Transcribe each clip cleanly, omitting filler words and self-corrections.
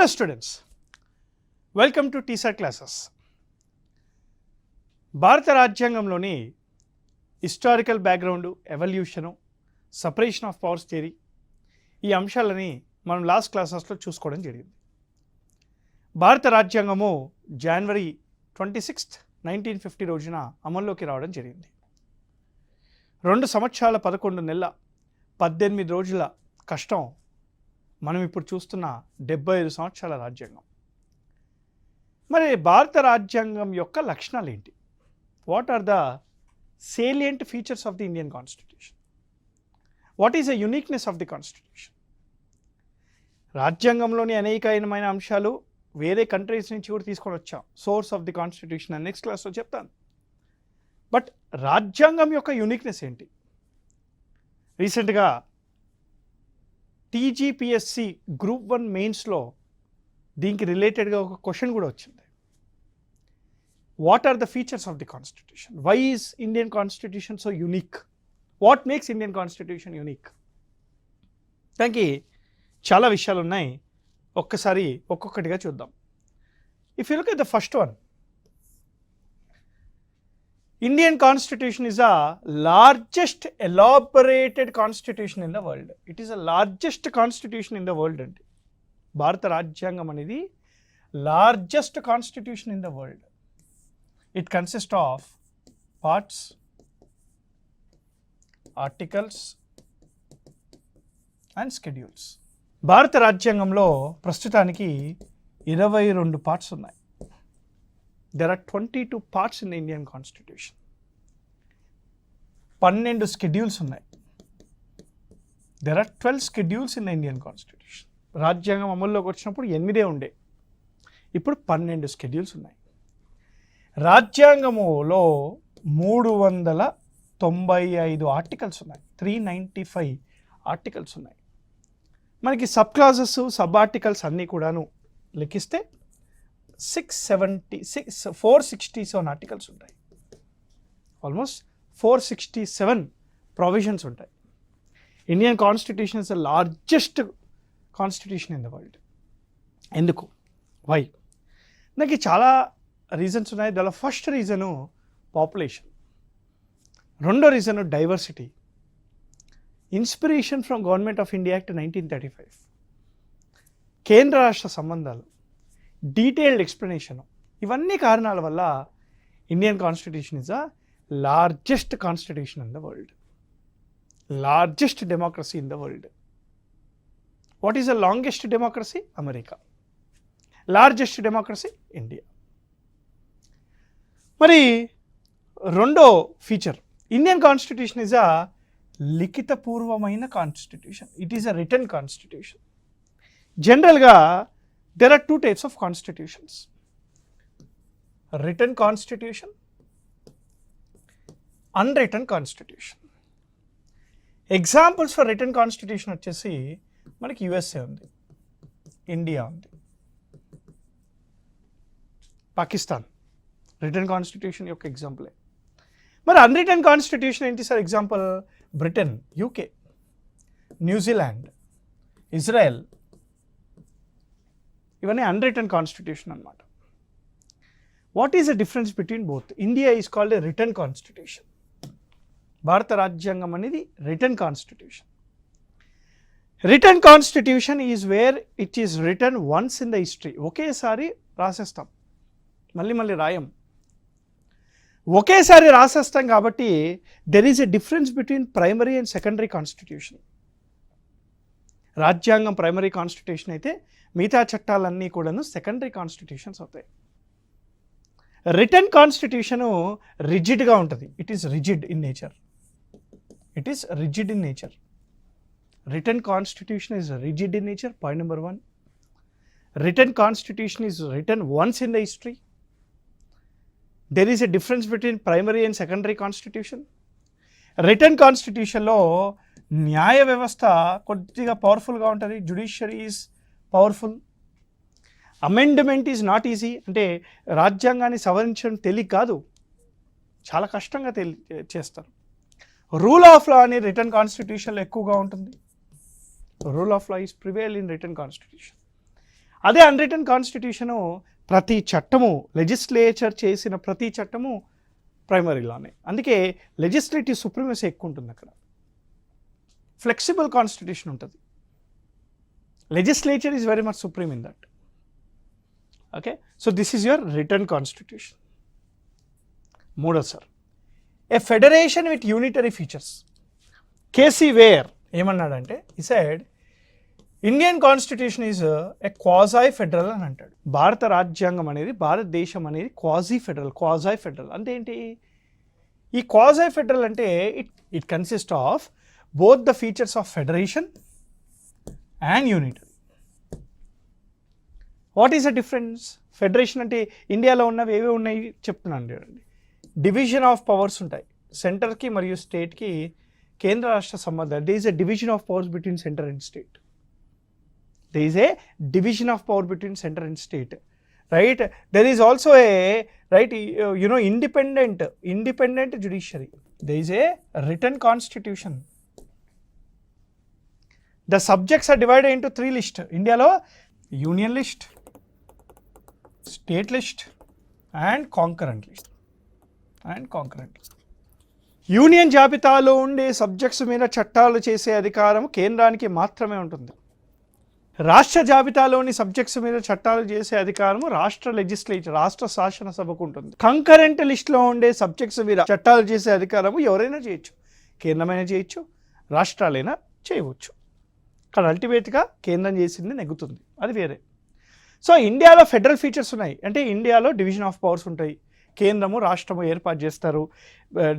Hello students, welcome to TSAT classes. భారత రాజ్యాంగంలోని historical background, evolution, separation of powers theory ఈ అంశాలని మనం లాస్ట్ క్లాసెస్లో చూసుకోవడం జరిగింది. భారత రాజ్యాంగము జనవరి 26, 1950 రోజున అమల్లోకి రావడం జరిగింది. 2 సంవత్సరాల 11 నెలల 18 రోజుల కష్టం మనం ఇప్పుడు చూస్తున్న 75 సంవత్సరాల రాజ్యాంగం. మరి భారత రాజ్యాంగం యొక్క లక్షణాలు ఏంటి? What are the salient features of the Indian constitution? What is the uniqueness of the constitution? రాజ్యాంగంలోని అనేకమైన అంశాలు వేరే కంట్రీస్ నుంచి కూడా తీసుకొని వచ్చాం. సోర్స్ ఆఫ్ ది కాన్స్టిట్యూషన్ అని నెక్స్ట్ క్లాస్లో చెప్తాను. బట్ రాజ్యాంగం యొక్క యూనిక్నెస్ ఏంటి? రీసెంట్గా టీజీపీఎస్సి గ్రూప్ 1 మెయిన్స్లో దీనికి రిలేటెడ్గా ఒక క్వశ్చన్ కూడా వచ్చింది. What are the features of the constitution? Why is Indian constitution so unique? What makes Indian constitution unique? దానికి చాలా విషయాలు ఉన్నాయి. ఒక్కసారి ఒక్కొక్కటిగా చూద్దాం. If you look at the first one, Indian constitution is a largest elaborated constitution in the world. It is the largest constitution in the world. Bharata Rajyangam anedi largest constitution in the world. It consists of parts, articles and schedules. Bharata Rajyangamlo prastutaniki 22 parts ఉన్నాయి. There are 22 parts in the Indian Constitution. 12 schedules ఉన్నాయి. There are 12 schedules in the Indian Constitution. రాజ్యాంగం అమల్లోకి వచ్చినప్పుడు 8 ఉండే, ఇప్పుడు 12 schedules ఉన్నాయి. రాజ్యాంగములో 395 articles ఉన్నాయి. 395 articles ఉన్నాయి. మనకి సబ్ క్లాజెస్, సబ్ ఆర్టికల్స్ అన్నీ కూడాను లెక్కిస్తే 467 ఆర్టికల్స్ ఉంటాయి. ఆల్మోస్ట్ 467 ప్రొవిజన్స్ ఉంటాయి. Indian constitution is the largest constitution in the world. ఎందుకు? వై? నాకు చాలా రీజన్స్ ఉన్నాయి. దానిలో ఫస్ట్ రీజను పాపులేషన్, రెండో reason diversity, inspiration from government of India act 1935, కేంద్ర రాష్ట్ర సంబంధాలు, డీటెయిల్డ్ ఎక్స్ప్లెనేషన్. ఇవన్నీ కారణాల వల్ల Indian constitution is the largest constitution in the world, largest democracy in the world. What is the longest democracy? America. Largest democracy? India. మరి రెండో feature, Indian constitution is a లిఖితపూర్వమైన constitution. It is a written constitution. జనరల్గా there are 2 types of constitutions: written constitution, unwritten constitution. Examples for written constitution వచ్చేసి మనకి USA ఉంది, India ఉంది, Pakistan return constitution యొక్క ఎగ్జాంపులే. మరి అన్రిటర్న్ కాన్స్టిట్యూషన్ ఏంటి sir? Example Britain, UK, New Zealand, Israel. ఇవన్నీ unwritten constitution అనమాట. What is the difference between both? India is called a return constitution. భారత రాజ్యాంగం అనేది return constitution. Return constitution is where it is return once in the history. ఒకేసారి రాసేస్తాం, మళ్ళీ రాయం. ఒకేసారి రాసేస్తాం కాబట్టి there is a difference between primary and secondary constitution. రాజ్యాంగం primary constitution అయితే మిగతా చట్టాలన్నీ కూడాను సెకండరీ కాన్స్టిట్యూషన్స్ అవుతాయి. రిటర్న్ కాన్స్టిట్యూషను రిజిడ్గా ఉంటుంది. It is rigid in nature. It is rigid in nature. Written constitution is rigid in nature. Point number 1. Written constitution is written once in the history. There is a difference between primary and secondary constitution. Written కాన్స్టిట్యూషన్లో న్యాయ వ్యవస్థ కొద్దిగా పవర్ఫుల్గా ఉంటుంది. Judiciary is powerful. Amendment is not easy. అంటే రాజ్యాంగాన్ని సవరించడం తేలిక కాదు, చాలా కష్టంగా చేస్తారు. రూల్ ఆఫ్ లా అని రిటర్న్ కాన్స్టిట్యూషన్లో ఎక్కువగా ఉంటుంది. Rule of law is prevail in return constitution. అదే అన్రిటన్ కాన్స్టిట్యూషను ప్రతి చట్టము లెజిస్లేచర్ చేసిన ప్రతి చట్టము ప్రైమరీ లానే. అందుకే లెజిస్లేటివ్ సుప్రీమసీ ఎక్కువ ఉంటుంది అక్కడ. ఫ్లెక్సిబుల్ కాన్స్టిట్యూషన్ ఉంటుంది. Legislature is very much supreme in that. Okay, so this is your written constitution. మూడో sir, a federation with unitary features. K C Wheare ఏమన్నాడంటే, he said Indian constitution is a quasi federal అని అంటాడు. భారత రాజ్యాంగం అనేది, భారతదేశం అనేది క్వాజీ ఫెడరల్ అంటే ఏంటి? ఈ క్వాజాయ్ ఫెడరల్ అంటే it consist of both the features of federation and unitary. What is the difference? Federation అంటే ఇండియాలో ఉన్నవి ఏవే ఉన్నాయి చెప్తున్నాను చూడండి. డివిజన్ ఆఫ్ పవర్స్ ఉంటాయి సెంటర్కి మరియు స్టేట్కి, కేంద్ర రాష్ట్ర సంబంధాలు. They is a division of powers between centre and state. There is a division of power between center and state, right? There is also a, right, independent judiciary. There is a written constitution. The subjects are divided into 3 lists. India lo union list, state list and concurrent list. Union జాబితాలో ఉండే subjects మీద చట్టాలు చేసే అధికారం కేంద్రానికి మాత్రమే ఉంటుంది. రాష్ట్ర జాబితాలోని సబ్జెక్ట్స్ మీద చట్టాలు చేసే అధికారము రాష్ట్ర లెజిస్లేచర్, రాష్ట్ర శాసనసభకు ఉంటుంది. కంకరెంట్ లిస్ట్లో ఉండే సబ్జెక్ట్స్ మీద చట్టాలు చేసే అధికారము ఎవరైనా చేయొచ్చు. కేంద్రమైనా చేయొచ్చు, రాష్ట్రాలైనా చేయవచ్చు. కానీ అల్టిమేట్గా కేంద్రం చేసింది నెగ్గుతుంది, అది వేరే. సో ఇండియాలో ఫెడరల్ ఫీచర్స్ ఉన్నాయి. అంటే ఇండియాలో డివిజన్ ఆఫ్ పవర్స్ ఉంటాయి. కేంద్రము రాష్ట్రము ఏర్పాటు చేస్తారు.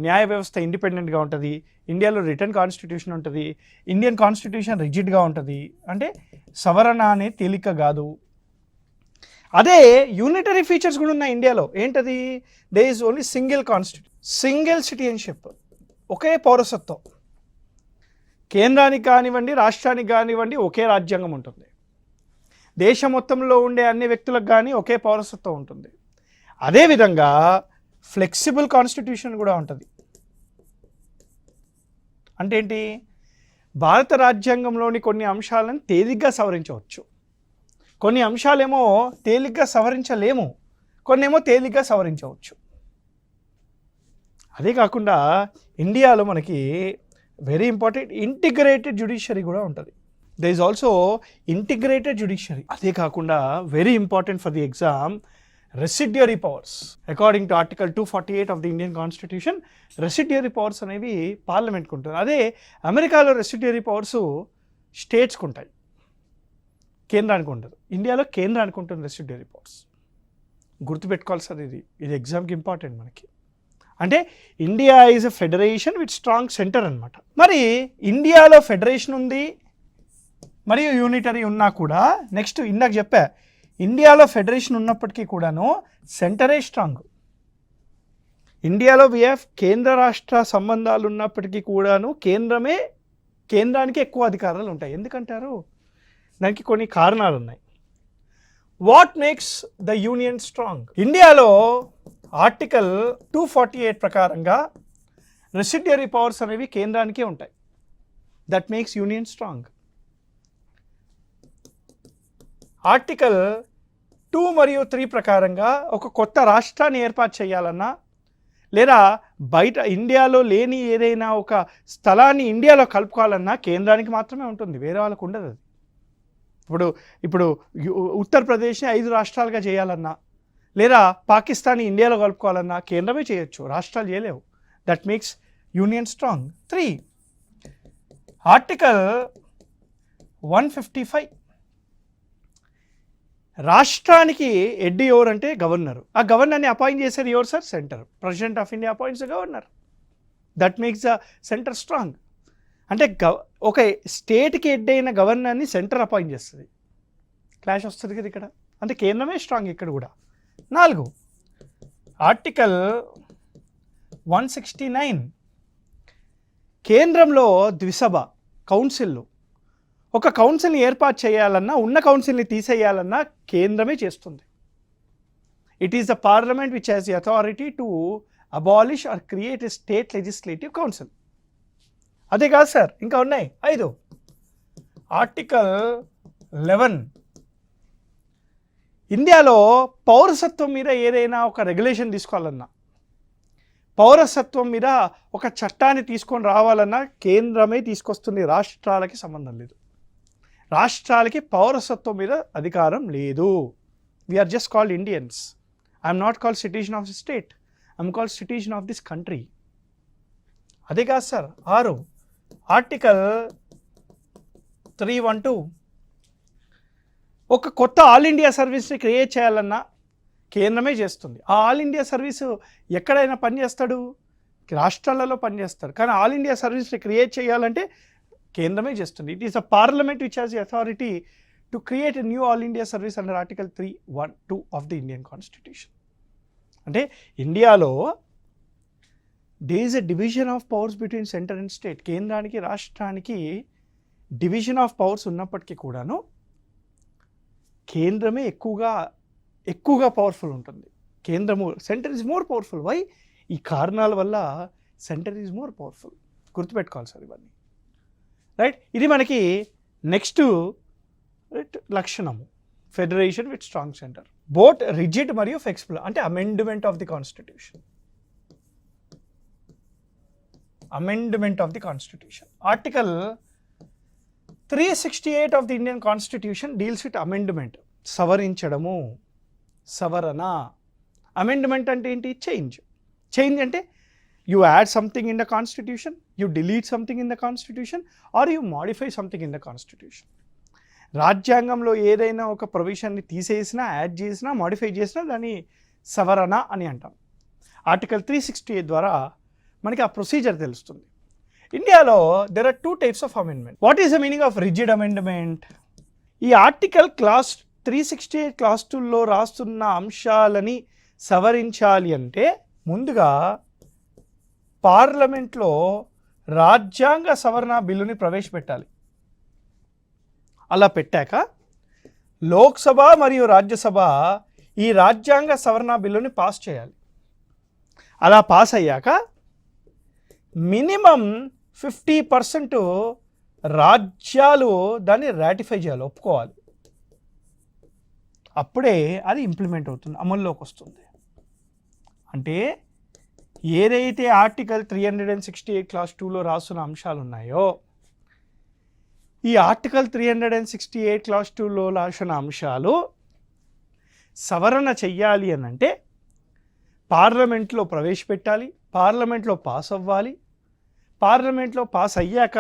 న్యాయ వ్యవస్థ ఇండిపెండెంట్గా ఉంటుంది. ఇండియాలో రిటర్న్ కాన్స్టిట్యూషన్ ఉంటుంది. ఇండియన్ కాన్స్టిట్యూషన్ రిజిడ్గా ఉంటుంది. అంటే సవరణ అనే తేలిక కాదు. అదే యూనిటరీ ఫీచర్స్ కూడా ఉన్నాయి ఇండియాలో. ఏంటది? There is only single constitution, single citizenship, ఒకే పౌరసత్వం. కేంద్రానికి కానివ్వండి, రాష్ట్రానికి కానివ్వండి ఒకే రాజ్యాంగం ఉంటుంది. దేశం మొత్తంలో ఉండే అన్ని వ్యక్తులకు కానీ ఒకే పౌరసత్వం ఉంటుంది. అదేవిధంగా ఫ్లెక్సిబుల్ కాన్స్టిట్యూషన్ కూడా ఉంటుంది. అంటే ఏంటి? భారత రాజ్యాంగంలోని కొన్ని అంశాలను తేలిగ్గా సవరించవచ్చు, కొన్ని అంశాలేమో తేలిగ్గా సవరించలేము, కొన్ని ఏమో తేలిగ్గా సవరించవచ్చు. అదే కాకుండా ఇండియాలో మనకి వెరీ ఇంపార్టెంట్ ఇంటిగ్రేటెడ్ జ్యుడిషియరీ కూడా ఉంటుంది. They is also integrated judiciary. అదే కాకుండా very important for the exam, residuary powers. According to article 248 of the Indian constitution, residuary powers అనేవి పార్లమెంట్కి ఉంటుంది. అదే అమెరికాలో రెసిడ్యూరీ పవర్స్ స్టేట్స్కి ఉంటాయి, కేంద్రానికి ఉండదు. ఇండియాలో కేంద్రానికి ఉంటుంది రెసిడ్యూరీ పవర్స్. గుర్తుపెట్టుకోవాలి సార్, ఇది ఎగ్జామ్కి ఇంపార్టెంట్ మనకి. అంటే India is a federation with strong centre అనమాట. మరి ఇండియాలో ఫెడరేషన్ ఉంది మరియు యూనిటరీ ఉన్నా కూడా, నెక్స్ట్ ఇందాక చెప్పా, ఇండియాలో ఫెడరేషన్ ఉన్నప్పటికీ కూడాను సెంటరే స్ట్రాంగ్. ఇండియాలో కేంద్ర రాష్ట్ర సంబంధాలు ఉన్నప్పటికీ కూడాను కేంద్రానికి ఎక్కువ అధికారాలు ఉంటాయి. ఎందుకంటారు? దానికి కొన్ని కారణాలు ఉన్నాయి. What makes the union strong? ఇండియాలో ఆర్టికల్ 248 ప్రకారంగా రెసిడ్యూరీ పవర్స్ అనేవి కేంద్రానికే ఉంటాయి. That makes union strong. Article 2 మరియు 3 ప్రకారంగా ఒక కొత్త రాష్ట్రాన్ని ఏర్పాటు చేయాలన్నా, లేదా బయట ఇండియాలో లేని ఏదైనా ఒక స్థలాన్ని ఇండియాలో కలుపుకోవాలన్నా కేంద్రానికి మాత్రమే ఉంటుంది, వేరే వాళ్ళకు ఉండదు. అది ఇప్పుడు ఉత్తరప్రదేశ్ని 5 రాష్ట్రాలుగా చేయాలన్నా, లేదా పాకిస్తాన్ని ఇండియాలో కలుపుకోవాలన్నా కేంద్రమే చేయొచ్చు, రాష్ట్రాలు చేయలేవు. That makes union strong. 3 article 155, రాష్ట్రానికి హెడ్ ఎవరు అంటే గవర్నరు. ఆ గవర్నర్ని అపాయింట్ చేసేది ఎవరు sir? Centre. President of India appoints governor. That makes the centre strong. అంటే ఒక స్టేట్కి హెడ్ అయిన గవర్నర్ని సెంటర్ అపాయింట్ చేస్తుంది. క్లాష్ వస్తుంది కదా ఇక్కడ. అంటే కేంద్రమే స్ట్రాంగ్ ఇక్కడ కూడా. 4 ఆర్టికల్ 169, కేంద్రంలో ద్విసభ కౌన్సిల్. ఒక కౌన్సిల్ని ఏర్పాటు చేయాలన్నా, ఉన్న కౌన్సిల్ని తీసేయాలన్నా కేంద్రమే చేస్తుంది. It is the parliament which has the authority to abolish are create a state legislative council. అదే కాదు సార్, ఇంకా ఉన్నాయి 5 ఆర్టికల్ 11, ఇండియాలో పౌరసత్వం మీద ఏదైనా ఒక రెగ్యులేషన్ తీసుకోవాలన్నా, పౌరసత్వం మీద ఒక చట్టాన్ని తీసుకొని రావాలన్నా కేంద్రమే తీసుకొస్తుంది, రాష్ట్రాలకి సంబంధం లేదు. రాష్ట్రాలకి పౌరసత్వం మీద అధికారం లేదు. We are just called Indians. I'm not called citizen of the state, I'm called citizen of this country. అదే కాదు సార్. ఆర్టికల్ 312 ఒక కొత్త ఆల్ ఇండియా సర్వీస్ని క్రియేట్ చేయాలన్నా కేంద్రమే చేస్తుంది. ఆ ఆల్ ఇండియా సర్వీసు ఎక్కడైనా పనిచేస్తాడు, రాష్ట్రాలలో పనిచేస్తాడు. కానీ ఆల్ ఇండియా సర్వీస్ని క్రియేట్ చేయాలంటే కేంద్రమే చేస్తుంది. It is a parliament which has the authority to create a new all India service under article 312 of the Indian constitution. అంటే ఇండియాలో they is a division of powers between centre and state. కేంద్రానికి రాష్ట్రానికి division of powers ఉన్నప్పటికీ కూడాను కేంద్రమే ఎక్కువగా powerful ఉంటుంది. Centre is more powerful. Why? ఈ కారణాల వల్ల సెంటర్ ఈజ్ మోర్ పవర్ఫుల్. గుర్తుపెట్టుకోవాలి సార్ ఇవన్నీ. రైట్, ఇది మనకి నెక్స్ట్ లక్షణము, federation with strong centre. Both rigid మరియు ఫ్లెక్సిబుల్ అంటే amendment of the constitution. Article 368 of the Indian constitution deals with amendment. సవరించడము, సవరణ. అమెండ్మెంట్ అంటే ఏంటి? చేంజ్ అంటే you add something in the constitution, you delete something in the constitution, or you modify something in the constitution. రాజ్యాంగంలో ఏదైనా ఒక ప్రొవిజన్ని తీసేసినా, add చేసినా, modify చేసినా దాన్ని సవరణ అని అంటాం. ఆర్టికల్ 368 ద్వారా మనకి ఆ ప్రొసీజర్ తెలుస్తుంది. ఇండియాలో there are 2 types of amendment. What is the meaning of rigid amendment? ఈ ఆర్టికల్ క్లాస్ 368 క్లాస్ 2లో రాస్తున్న అంశాలని సవరించాలి అంటే ముందుగా పార్లమెంట్లో రాజ్యాంగ సవరణ బిల్లుని ప్రవేశపెట్టాలి. అలా పెట్టాక లోక్సభ మరియు రాజ్యసభ ఈ రాజ్యాంగ సవరణ బిల్లుని పాస్ చేయాలి. అలా పాస్ అయ్యాక మినిమం 50% రాజ్యాలు దాన్ని రాటిఫై చేయాలి, ఒప్పుకోవాలి. అప్పుడే అది ఇంప్లిమెంట్ అవుతుంది, అమల్లోకి వస్తుంది. అంటే ఏదైతే ఆర్టికల్ 368 క్లాస్ 2లో రాస్తున్న అంశాలు ఉన్నాయో, ఈ ఆర్టికల్ 368 క్లాస్ 2లో రాసిన అంశాలు సవరణ చెయ్యాలి అని అంటే పార్లమెంట్లో ప్రవేశపెట్టాలి, పార్లమెంట్లో పాస్ అవ్వాలి. పార్లమెంట్లో పాస్ అయ్యాక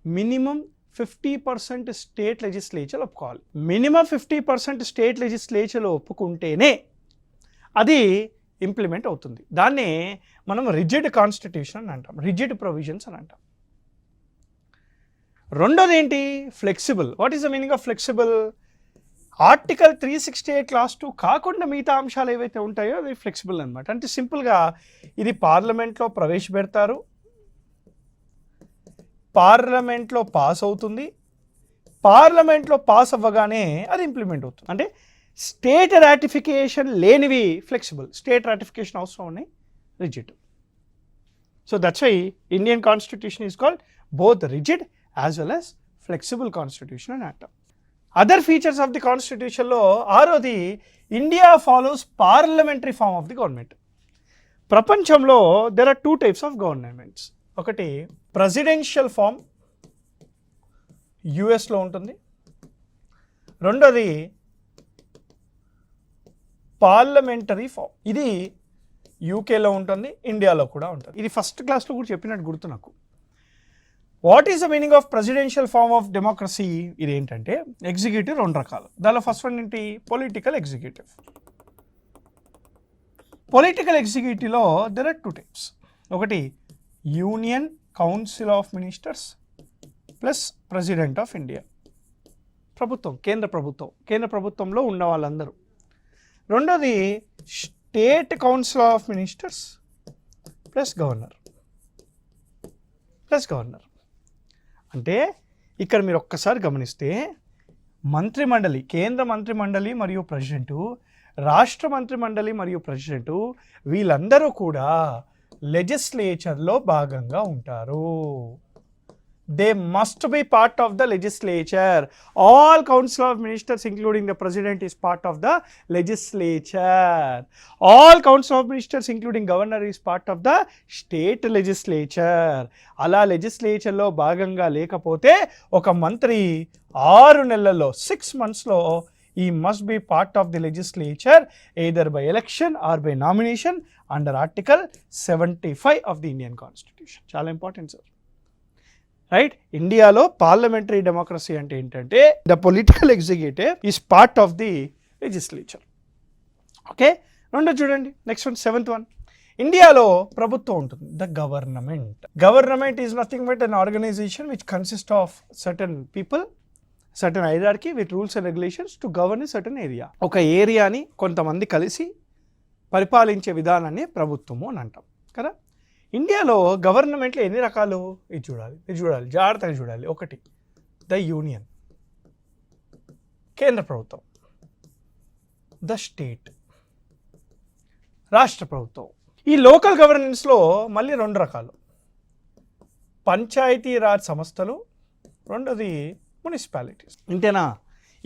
మినిమం 50% స్టేట్ లెజిస్లేచర్ ఒప్పుకోవాలి. మినిమం 50% స్టేట్ లెజిస్లేచర్ ఒప్పుకుంటేనే అది ఇంప్లిమెంట్ అవుతుంది. దాన్నే మనం రిజిడ్ కాన్స్టిట్యూషన్ అని అంటాం, రిజిడ్ ప్రొవిజన్స్ అని అంటాం. రెండోది ఏంటి? Flexible. What is the meaning of flexible? Article 368 class 2 కాకుండా మిగతా అంశాలు ఏవైతే ఉంటాయో అవి ఫ్లెక్సిబుల్ అనమాట. అంటే సింపుల్గా ఇది పార్లమెంట్లో ప్రవేశపెడతారు, పార్లమెంట్లో పాస్ అవుతుంది, పార్లమెంట్లో పాస్ అవ్వగానే అది ఇంప్లిమెంట్ అవుతుంది. అంటే స్టేట్ రాటిఫికేషన్ లేనివి ఫ్లెక్సిబుల్, స్టేట్ రాటిఫికేషన్ అవసరం ఉన్నాయి rigid. So that's why Indian constitution is called both rigid as well as flexible constitution అని అంటాం. అదర్ ఫీచర్స్ ఆఫ్ ది కాన్స్టిట్యూషన్లో ఆరోది India follows parliamentary form of the government. ప్రపంచంలో there are 2 types of governments. ఒకటి presidential form, యుఎస్లో ఉంటుంది. రెండోది parliamentary form, ఇది యూకేలో ఉంటుంది, ఇండియాలో కూడా ఉంటుంది. ఇది ఫస్ట్ క్లాస్లో కూడా చెప్పినట్టు గుర్తు నాకు. What is the meaning of presidential form of democracy? ఇది ఏంటంటే ఎగ్జిక్యూటివ్ 2 రకాలు. దానిలో ఫస్ట్ వన్ ఏంటి? Political executive. పొలిటికల్ ఎగ్జిక్యూటివ్లో దెర్ ఆర్ 2 types. ఒకటి union council of ministers plus president of India. ప్రభుత్వం, కేంద్ర ప్రభుత్వంలో ఉన్న వాళ్ళందరూ. రెండోది state council of ministers plus governor. అంటే ఇక్కడ మీరు ఒక్కసారి గమనిస్తే మంత్రిమండలి, కేంద్ర మంత్రిమండలి మరియు ప్రెసిడెంటు, రాష్ట్ర మంత్రిమండలి మరియు ప్రెసిడెంటు వీళ్ళందరూ కూడా లెజిస్లేచర్లో భాగంగా ఉంటారు. they must be part of the legislature. All council of ministers including the president is part of the legislature. All council of ministers including governor is part of the state legislature. అలా లెజిస్లేచర్లో భాగంగా లేకపోతే ఒక మంత్రి 6 నెలల్లో 6 monthsలో he must be part of the legislature either by election or by nomination under article 75 of the Indian constitution. చాలా important sir. Right, ఇండియాలో parliamentary democracy అంటే ఏంటంటే the political executive is part of the legislature. Okay, రెండో చూడండి, next one, 7th one. ఇండియాలో ప్రభుత్వం ఉంటుంది, the government. Government is nothing but an organisation which consist of certain people, certain hierarchy with rules and regulations to govern a certain area. ఒక ఏరియాని కొంతమంది కలిసి పరిపాలించే విధానాన్ని ప్రభుత్వము అని అంటాం కదా. ఇండియాలో గవర్నమెంట్లో ఎన్ని రకాలు ఇది చూడాలి జాగ్రత్తగా చూడాలి. ఒకటి, ద యూనియన్, కేంద్ర ప్రభుత్వం. ద స్టేట్, రాష్ట్ర ప్రభుత్వం. ఈ లోకల్ గవర్నెన్స్లో మళ్ళీ 2 రకాలు, పంచాయతీ రాజ్ సంస్థలు, రెండోది మున్సిపాలిటీస్. ఇంతేనా?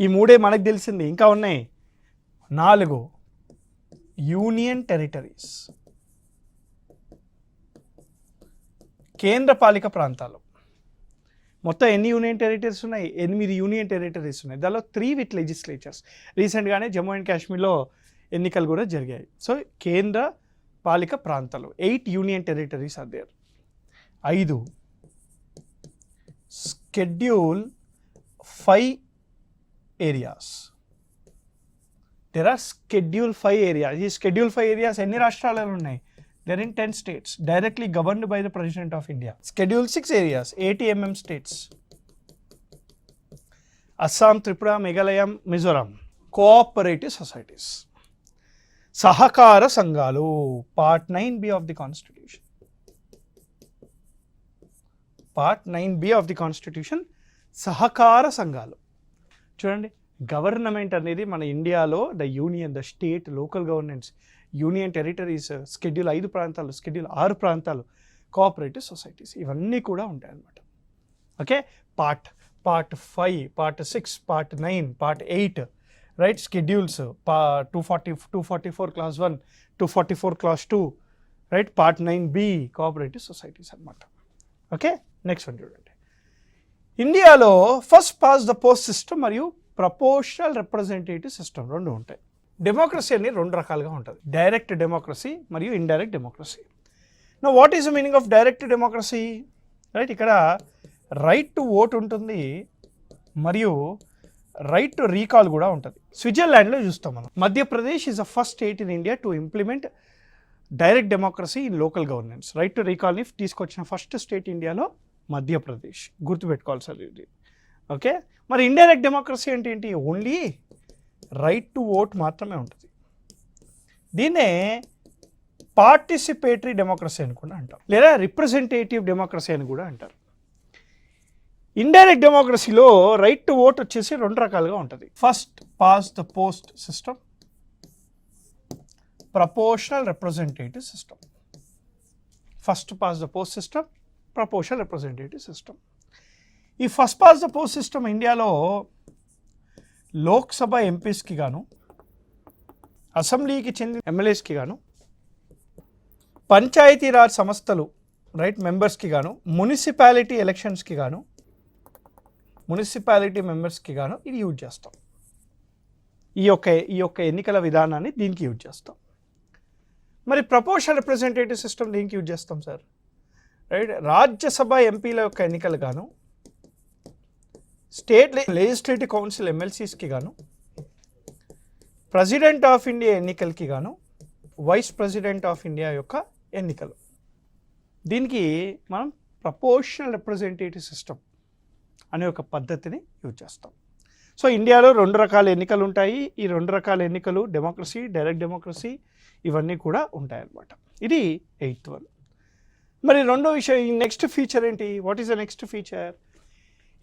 ఈ 3 మనకు తెలిసింది, ఇంకా ఉన్నాయి 4 యూనియన్ టెరిటరీస్, కేంద్ర పాలిక ప్రాంతాలు. మొత్తం ఎన్ని యూనియన్ టెరిటరీస్ ఉన్నాయి? 8 యూనియన్ టెరిటరీస్ ఉన్నాయి. దానిలో 3 విత్ లెజిస్లేచర్స్. రీసెంట్గానే జమ్మూ అండ్ కాశ్మీర్లో ఎన్నికలు కూడా జరిగాయి. సో కేంద్ర పాలిక ప్రాంతాలు 8 union territories are there. 5 schedule 5 areas. There are schedule 5 areas. ఈ షెడ్యూల్ 5 ఏరియాస్ ఎన్ని రాష్ట్రాలలో ఉన్నాయి? They're in 10 states directly governed by the President of India. Schedule 6 areas, 80 states. Assam, Tripura, Meghalaya, Mizoram. Cooperative societies. Sahakara Sangalu, Part 9B of the Constitution. Part 9B of the Constitution, Sahakara Sangalu. చూడండి, government అనేది మన ఇండియాలో the union, the state, local governance, union territories, schedule 5 ప్రాంతాలు, schedule 6 ప్రాంతాలు, cooperative societies, ఇవన్నీ కూడా ఉంటాయి అన్నమాట. Okay, part 5, part 6, part 9, part 8, right, schedules 244 class 1, 244 class 2, right, part 9B cooperative societies అన్నమాట. ఓకే, నెక్స్ట్ వన్ చూడండి. ఇండియాలో first past the post system మరియు ప్రపోర్షనల్ రిప్రజెంటేటివ్ సిస్టమ్ 2 ఉంటాయి. డెమోక్రసీ అనేది 2 రకాలుగా ఉంటుంది, డైరెక్ట్ డెమోక్రసీ మరియు indirect democracy. Know what is the meaning of direct democracy? Right, ఇక్కడ రైట్ టు ఓట్ ఉంటుంది మరియు రైట్ టు రీకాల్ కూడా ఉంటుంది. స్విట్జర్లాండ్లో చూస్తాం మనం. Madhya Pradesh is the first state in India to implement direct democracy in local governance. Right to రీకాల్ని తీసుకొచ్చిన ఫస్ట్ స్టేట్ ఇండియాలో మధ్యప్రదేశ్. గుర్తుపెట్టుకోవాలి సార్ ఇది. ఓకే, మరి ఇండైరెక్ట్ డెమోక్రసీ అంటే ఏంటి? ఓన్లీ రైట్ టు ఓట్ మాత్రమే ఉంటుంది. దీన్నే పార్టిసిపేటరీ డెమోక్రసీ అని కూడా అంటారు, లేదా రిప్రజెంటేటివ్ డెమోక్రసీ అని కూడా అంటారు. ఇండైరెక్ట్ డెమోక్రసీలో రైట్ టు ఓట్ వచ్చేసి 2 రకాలుగా ఉంటుంది. First past the post system, proportional representative system. First past the post system, proportional representative system. ఈ first past the post system ఇండియాలో లోక్సభ ఎంపీస్కి గాను, అసెంబ్లీకి చెందిన ఎమ్మెల్యేస్కి గాను, పంచాయతీరాజ్ సంస్థలు రైట్ మెంబర్స్కి గాను, మున్సిపాలిటీ ఎలక్షన్స్కి గాను, మున్సిపాలిటీ మెంబర్స్కి గాను ఇది యూజ్ చేస్తాం. ఈ యొక్క ఎన్నికల విధానాన్ని దీనికి యూజ్ చేస్తాం. మరి ప్రపోర్షనల్ రిప్రజెంటేటివ్ సిస్టమ్ దీనికి యూజ్ చేస్తాం సార్. రైట్, రాజ్యసభ ఎంపీల యొక్క ఎన్నికలు గాను, స్టేట్ లెజిస్లేటివ్ కౌన్సిల్ ఎమ్మెల్సీస్కి గాను, ప్రెసిడెంట్ ఆఫ్ ఇండియా ఎన్నికలకి గాను, వైస్ ప్రెసిడెంట్ ఆఫ్ ఇండియా యొక్క ఎన్నికలు, దీనికి మనం ప్రపోర్షనల్ రిప్రజెంటేటివ్ సిస్టమ్ అనే ఒక పద్ధతిని యూజ్ చేస్తాం. సో ఇండియాలో 2 రకాల ఎన్నికలు ఉంటాయి. ఈ 2 రకాల ఎన్నికలు డెమోక్రసీ, డైరెక్ట్ డెమోక్రసీ, ఇవన్నీ కూడా ఉంటాయి అన్నమాట. ఇది 8th one. మరి రెండో విషయం, నెక్స్ట్ ఫీచర్ ఏంటి? What is the next feature?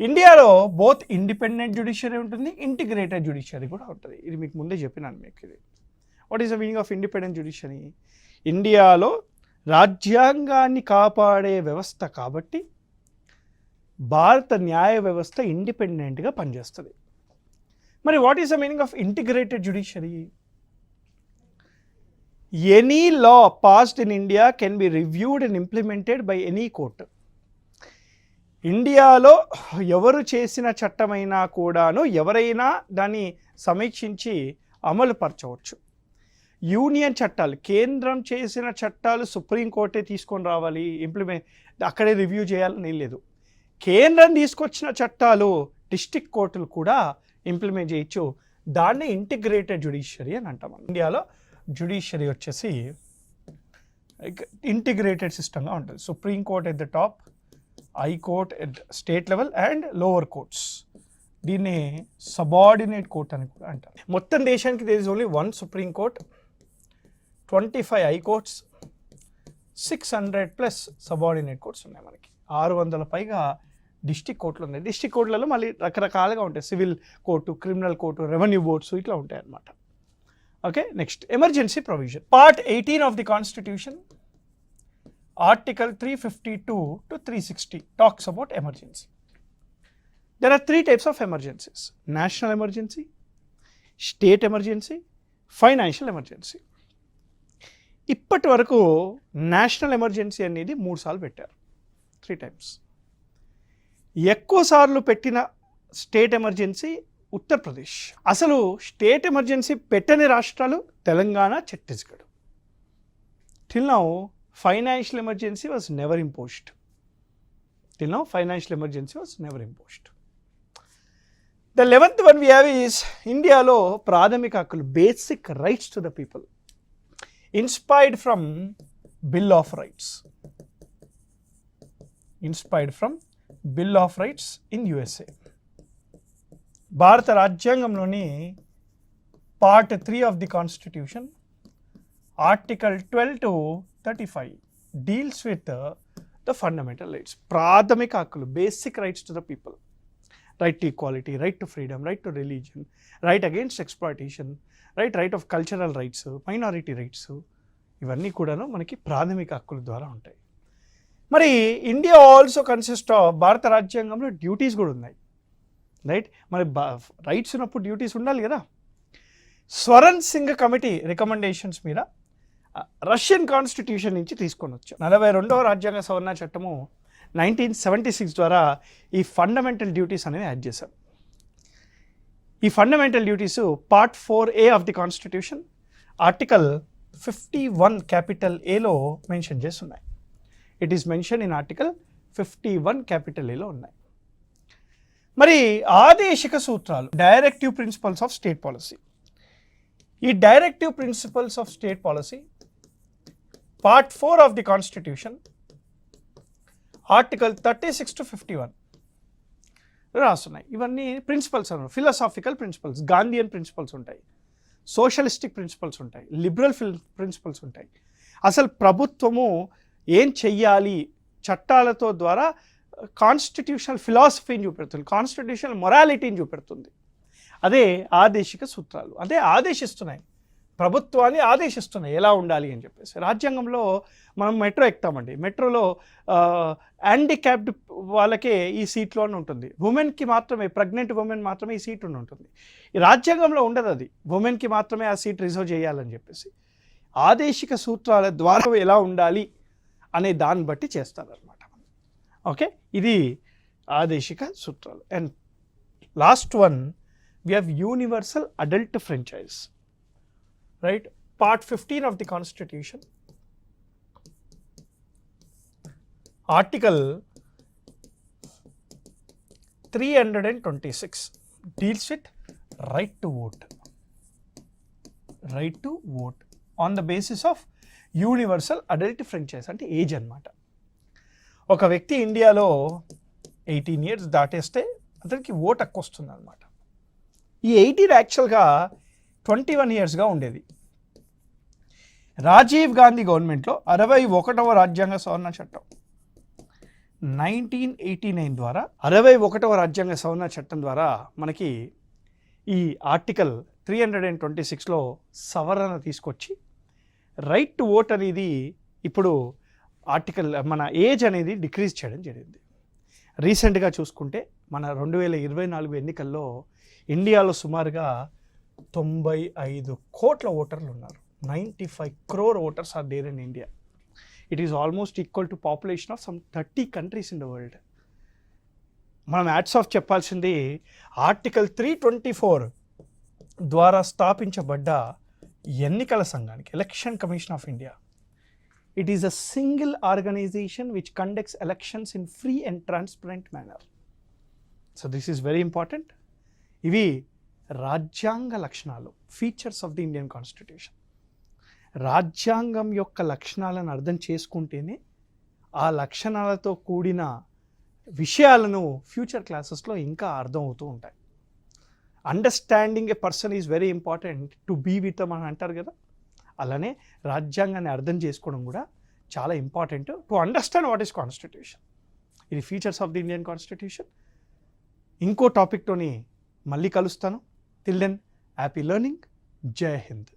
ఇండియాలో బోత్ ఇండిపెండెంట్ జ్యుడిషియరీ ఉంటుంది, ఇంటిగ్రేటెడ్ జ్యుడిషియరీ కూడా ఉంటుంది. ఇది మీకు ముందే చెప్పినాను మీకు ఇది. What is the meaning of independent judiciary? ఇండియాలో రాజ్యాంగాన్ని కాపాడే వ్యవస్థ కాబట్టి భారత న్యాయ వ్యవస్థ ఇండిపెండెంట్గా పనిచేస్తుంది. మరి what is the meaning of integrated judiciary? Any law passed in India can be reviewed and implemented by any court. ఇండియాలో ఎవరు చేసిన చట్టమైనా కూడాను ఎవరైనా దాన్ని సమీక్షించి అమలు పరచవచ్చు. యూనియన్ చట్టాలు, కేంద్రం చేసిన చట్టాలు సుప్రీంకోర్టే తీసుకొని రావాలి, అక్కడే రివ్యూ చేయాలని లేదు. కేంద్రం తీసుకొచ్చిన చట్టాలు డిస్ట్రిక్ట్ కోర్టులు కూడా ఇంప్లిమెంట్ చేయొచ్చు. దాన్ని ఇంటిగ్రేటెడ్ జ్యుడిషియరీ అని అంటాం. ఇండియాలో జ్యుడిషియరీ వచ్చేసి ఇంటిగ్రేటెడ్ సిస్టమ్గా ఉంటుంది. Supreme Court at the top, high court at state level and lower courts. దీన్ని సబార్డినేట్ కోర్ట్ అని కూడా అంటారు. మొత్తం దేశానికి there is only 1 Supreme Court, 25 high courts, 600+ subordinate courts ఉన్నాయి. మనకి 600 పైగా డిస్ట్రిక్ట్ కోర్టులు ఉన్నాయి. డిస్ట్రిక్ట్ కోర్టులలో మళ్ళీ రకరకాలుగా ఉంటాయి. Civil court, criminal court, revenue boards ఇట్లా ఉంటాయి అన్నమాట. Okay, next emergency provision. Part 18 of the constitution, article 352 to 360 talks about emergency. There are 3 types of emergencies: national emergency, state emergency, financial emergency. ఇప్పటి వరకు national emergency అనేది 3 సార్లు పెట్టారు, 3 times. ఎక్కువ సార్లు పెట్టిన స్టేట్ ఎమర్జెన్సీ ఉత్తరప్రదేశ్. అసలు స్టేట్ ఎమర్జెన్సీ పెట్టని రాష్ట్రాలు Telangana, Chhattisgarh. Till now financial emergency was never imposed. Till now, financial emergency was never imposed. The 11th one we have is Indialo Pradhamika Hakkulu, basic rights to the people, inspired from Bill of Rights. Inspired from Bill of Rights in USA. Bharata Rajyangamloni Part 3 of the Constitution, Article 12 to 35 deals with the fundamental rights. Pradhamika Hakkulu, basic rights to the people. Right to equality, right to freedom, right to religion, right against exploitation, right of cultural rights, minority rights. ఇవన్నీ కూడాను మనకి ప్రాథమిక హక్కుల ద్వారా ఉంటాయి. మరి India also consist of, భారత రాజ్యాంగంలో డ్యూటీస్ కూడా ఉన్నాయి. రైట్, మరి రైట్స్ ఉన్నప్పుడు డ్యూటీస్ ఉండాలి కదా. స్వరణ్ సింగ్ కమిటీ రికమెండేషన్స్ మీద రష్యన్ కాన్స్టిట్యూషన్ నుంచి తీసుకొని వచ్చాం. 42వ రాజ్యాంగ సవరణ చట్టము 1976 ద్వారా ఈ ఫండమెంటల్ డ్యూటీస్ అనేది యాడ్ చేశారు. ఈ fundamental duties part 4A of the constitution, article 51 capital ఏలో మెన్షన్ చేసి ఉన్నాయి. It is mention in article 51 capital ఏలో ఉన్నాయి. మరి ఆదేశిక సూత్రాలు, directive principles of state policy. ఈ directive principles of state policy part 4 of the constitution, article 36 to 51 రాస్తున్నాయి. ఇవన్నీ ప్రిన్సిపల్స్ అన్నారు. ఫిలాసాఫికల్ ప్రిన్సిపల్స్, గాంధీయన్ ప్రిన్సిపల్స్ ఉంటాయి, సోషలిస్టిక్ ప్రిన్సిపల్స్ ఉంటాయి, లిబరల్ ప్రిన్సిపల్స్ ఉంటాయి. అసలు ప్రభుత్వము ఏం చెయ్యాలి చట్టాలతో ద్వారా కాన్స్టిట్యూషనల్ ఫిలాసఫీని చూపెడుతుంది, కాన్స్టిట్యూషనల్ మొరాలిటీని చూపెడుతుంది. అదే ఆదేశిక సూత్రాలు. అదే ఆదేశిస్తున్నాయి, ప్రభుత్వాన్ని ఆదేశిస్తున్నాయి ఎలా ఉండాలి అని చెప్పేసి. రాజ్యాంగంలో మనం మెట్రో ఎక్కుతామండి, మెట్రోలో హ్యాండిక్యాప్డ్ వాళ్ళకే ఈ సీట్లోనే ఉంటుంది, ఉమెన్కి మాత్రమే, ప్రెగ్నెంట్ ఉమెన్ మాత్రమే ఈ సీట్ ఉంటుంది. ఈ రాజ్యాంగంలో ఉండదు, అది ఉమెన్కి మాత్రమే ఆ సీట్ రిజర్వ్ చేయాలని చెప్పేసి. ఆదేశిక సూత్రాల ద్వారా ఎలా ఉండాలి అనే దాన్ని బట్టి చేస్తారనమాట. ఓకే, ఇది ఆదేశిక సూత్రాలు. And last one we have universal adult franchise, right? Part 15 of the Constitution, Article 326 deals with right to vote. Right to vote on the basis of universal adult franchise అంటే ఏజ్ అన్నమాట. ఒక వ్యక్తి ఇండియాలో 18 years దాటేస్తే అతనికి vote హక్కు వస్తుంది అనమాట. ఈ 18 యాక్చువల్గా 21 yearsగా ఉండేది. రాజీవ్ గాంధీ గవర్నమెంట్లో 61వ రాజ్యాంగ సవరణ చట్టం 1989 ద్వారా 61వ రాజ్యాంగ సవరణ చట్టం ద్వారా మనకి ఈ ఆర్టికల్ 326లో సవరణ తీసుకొచ్చి రైట్ టు ఓట్ అనేది ఇప్పుడు ఆర్టికల్ మన ఏజ్ అనేది డిక్రీజ్ చేయడం జరిగింది. రీసెంట్గా చూసుకుంటే మన 2024 ఎన్నికల్లో ఇండియాలో సుమారుగా 95 కోట్ల ఓటర్లు ఉన్నారు. 95 crore voters are there in India. It is almost equal to population of some 30 countries in the world. మనం యాడ్స్ ఆఫ్ చెప్పాల్సింది ఆర్టికల్ 324 ద్వారా స్థాపించబడ్డ ఎన్నికల సంఘానికి, election commission of India. It is a single organisation which conducts elections in free and transparent manner. So this is very important. ఇవి రాజ్యాంగ లక్షణాలు, features of the Indian constitution. రాజ్యాంగం యొక్క లక్షణాలను అర్థం చేసుకుంటేనే ఆ లక్షణాలతో కూడిన విషయాలను ఫ్యూచర్ క్లాసెస్లో ఇంకా అర్థం అవుతూ ఉంటాయి. Understanding a person is very important to be with అని అంటారు కదా, అలానే రాజ్యాంగాన్ని అర్థం చేసుకోవడం కూడా చాలా important to understand what is constitution. ఇది features of the Indian constitution. ఇంకో టాపిక్తోని మళ్ళీ కలుస్తాను. Till then happy learning. జై హింద్.